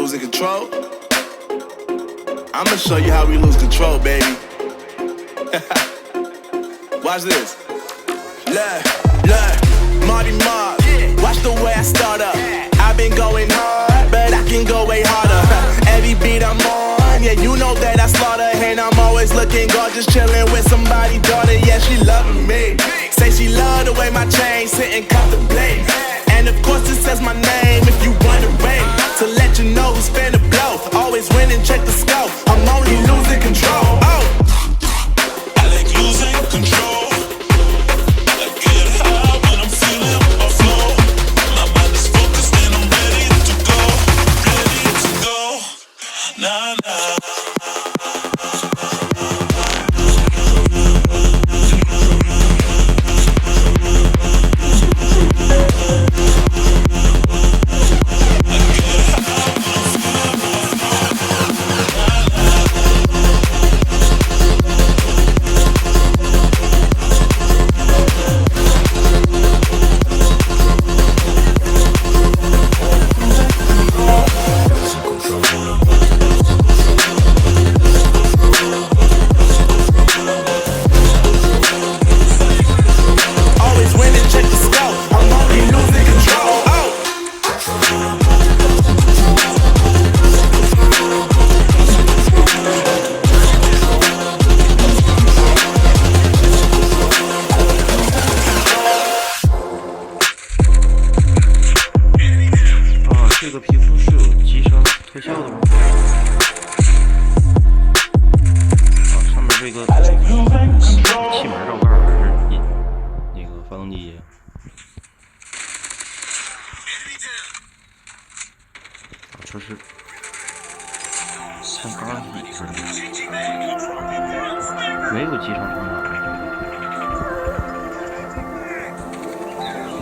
losing control? I'ma show you how we lose control, baby. Watch this. Look, Marty Mark. Watch the way I start up. I've been going hard, but I can go way harder. Every beat I'm on, yeah, you know that I slaughter. And I'm always looking gorgeous, chilling with somebody's daughter. Yeah, she loving me. Say she love the way my chain sit and contemplate. And of course it says my name if you wondering. To let you know who's finna blow. Always win and check the scope. I'm only losing control. Oh, I like losing control. I get high when I'm feeling my flow. My mind is focused and I'm ready to go. Ready to go. Nah, nah.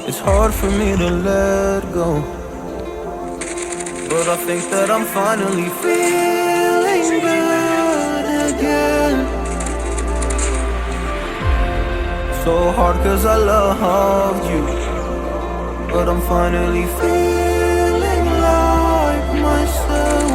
It's hard for me to let go, but I think that I'm finally feeling good again. So hard cause I loved you, but I'm finally feeling like myself